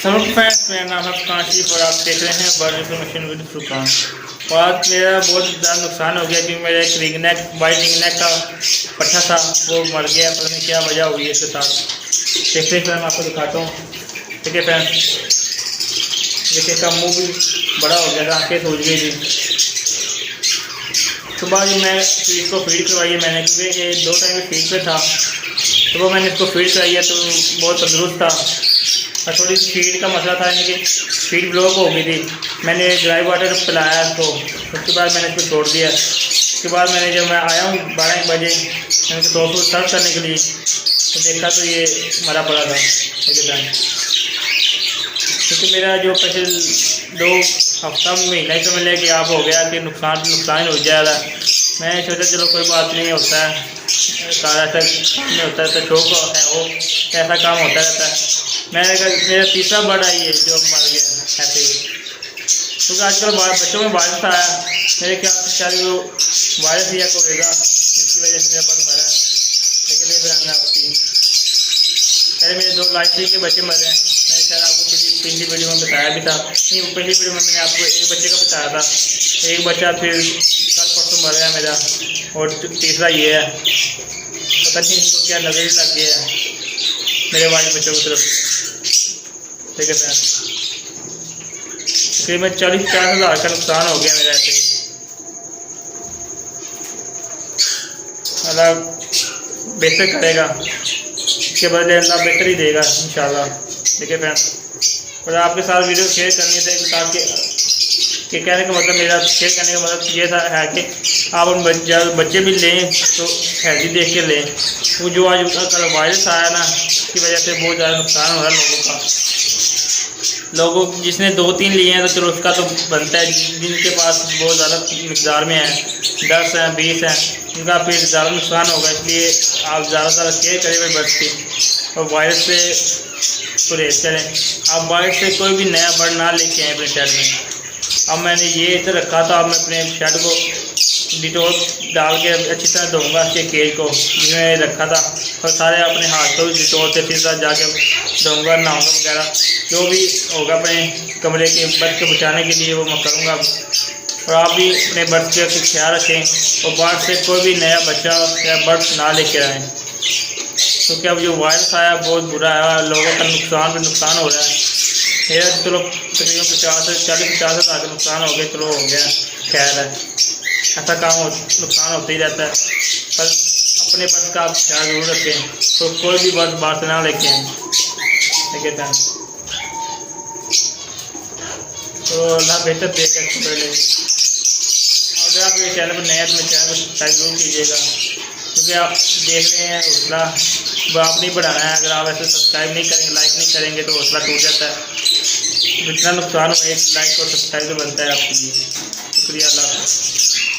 سب fans میرا نام ہے فقان شریف اور آپ دیکھ رہے ہیں برڈ انفارمیشن ود فرقان۔ اور آج میرا بہت زیادہ نقصان ہو گیا کیونکہ میرا ایک رنگ نیک وائٹ رنگ نیک کا پٹھا تھا وہ مر گیا، پتہ نہیں کیا وجہ ہوئی ہے اس کے ساتھ۔ دیکھتے ہیں فرینڈ، آپ کو دکھاتا ہوں۔ ٹھیک ہے فرینڈ، دیکھیں اس کا منہ بھی بڑا ہو گیا تھا، آنکھیں سوج گئی تھی۔ صبح جو میں اس کو فیڈ کروائی ہے میں نے، کیونکہ یہ 2 ٹائم فیڈ پہ تھا، صبح میں نے اس کو فیڈ کرائی ہے تو بہت تندرست تھا، اور تھوڑی فیڈ کا مسئلہ تھا یعنی کہ فیڈ بلاک ہو گئی تھی۔ میں نے ڈرائی واٹر پلایا اس کو، اس کے بعد میں نے اس کو چھوڑ دیا۔ اس کے بعد میں نے جب میں آیا ہوں 12 بجے میں نے تو سرو کرنے کے لیے تو دیکھا تو یہ مرا پڑا تھا۔ ٹھیک ہے، کیونکہ میرا جو پچھلے 2 ہفتہ مہینہ ہی سمجھ لیا کہ آپ ہو گیا کہ نقصان ہو جائے گا۔ میں نے سوچا چلو کوئی بات نہیں، ہوتا ہے ایسا کام نہیں ہوتا ہے، تو شوق ہے وہ ایسا کام ہوتا رہتا ہے۔ میں نے کہا میرا تیسرا برڈ آئی ہے جو مر گیا ایسے ہی، کیونکہ آج کل بچوں میں وائرس آیا، میرے خیال سے شاید وہ وائرس یا کوئی گا جس کی وجہ سے میرا برڈ مرا ہے۔ لیکن یہ بیان ہے آپ کی، پہلے میرے 2 لائف کے بچے مرے ہیں۔ میں نے شاید آپ کو پچھلی ویڈیو میں بتایا بھی تھا، نہیں پہلی ویڈیو میں نے آپ کو ایک بچے کا بتایا تھا، ایک بچہ پھر کل پرسوں مر گیا میرا، اور تیسرا یہ ہے، پتہ نہیں ان کو کیا نظر ہی لگ گیا ہے میرے وائٹ بچوں کی طرف۔ ٹھیک ہے فرینڈ، تقریباً 40-50 ہزار کا نقصان ہو گیا میرا ایسے ہی۔ اللہ بہتر کرے گا، اس کے بدلے اللہ بہتر ہی دے گا انشاءاللہ۔ ٹھیک ہے فرینڈ، اور آپ کے ساتھ ویڈیو شیئر کرنی تھے تاکہ کہ کہنے کا مطلب میرا شیئر کرنے کا مطلب یہ ہے کہ آپ ان بچے بھی لیں تو ہیلدی دیکھ کے لیں۔ وہ جو آج کل وائرس آیا نا، اس کی وجہ سے بہت زیادہ نقصان ہو رہا ہے لوگوں جس نے 2-3 لیے ہیں تو چلو اس کا تو بنتا ہے، جن کے پاس بہت زیادہ مقدار میں ہیں 10 ہیں 20 ہیں ان کا پھر زیادہ نقصان ہوگا۔ اس لیے آپ زیادہ سے زیادہ کیئر کریں ہوئے برڈ کی، اور وائرس سے پرہیز کریں۔ آپ وائرس سے کوئی بھی نیا برڈ نہ لے کے آئیں اپنے شیڈ میں۔ اب میں نے یہ ادھر رکھا تھا، اب میں اپنے شیڈ کو ڈیٹول ڈال کے اچھی طرح دھوؤں گا اس کے کیج کو جس میں رکھا تھا، اور سارے اپنے ہاتھ کو بھی ڈیٹول سے اچھی طرح جا کے دھوؤں گا، نہاؤں گا وغیرہ، جو بھی ہوگا اپنے کمرے کے برڈ کو بچانے کے لیے وہ میں کروں گا۔ اور آپ بھی اپنے برڈ کا خیال رکھیں، اور برڈ سے کوئی بھی نیا بچہ یا برڈ نہ لے کے آئیں، کیونکہ اب جو وائرس آیا بہت برا ہے، لوگوں کا نقصان ہو رہا ہے۔ میرا چلو تقریباً 40-50 ہزار کا نقصان ہو گیا، چلو ہو گیا، خیر ہے، ایسا کام نقصان ہوتا ہی رہتا ہے، پر اپنے برڈ کا آپ خیال ضرور رکھیں، تو کوئی بھی برڈ باہر سے نہ لے کے آئیں۔ ٹھیک ہے فرینڈ، تو اللہ بہتر دے گا اس پہلے۔ اگر آپ میرے چینل پر نئے ہیں تو میرے چینل کو سبسکرائب ضرور کیجیے گا، کیونکہ آپ دیکھ رہے ہیں حوصلہ آپ نہیں بڑھانا ہے۔ اگر آپ ایسے سبسکرائب نہیں کریں گے، لائک نہیں کریں گے تو حوصلہ ٹوٹ جاتا ہے۔ جتنا نقصان ہو ایک لائک اور سبسکرائب تو بنتا ہے آپ کے لیے۔ شکریہ، اللہ حافظ۔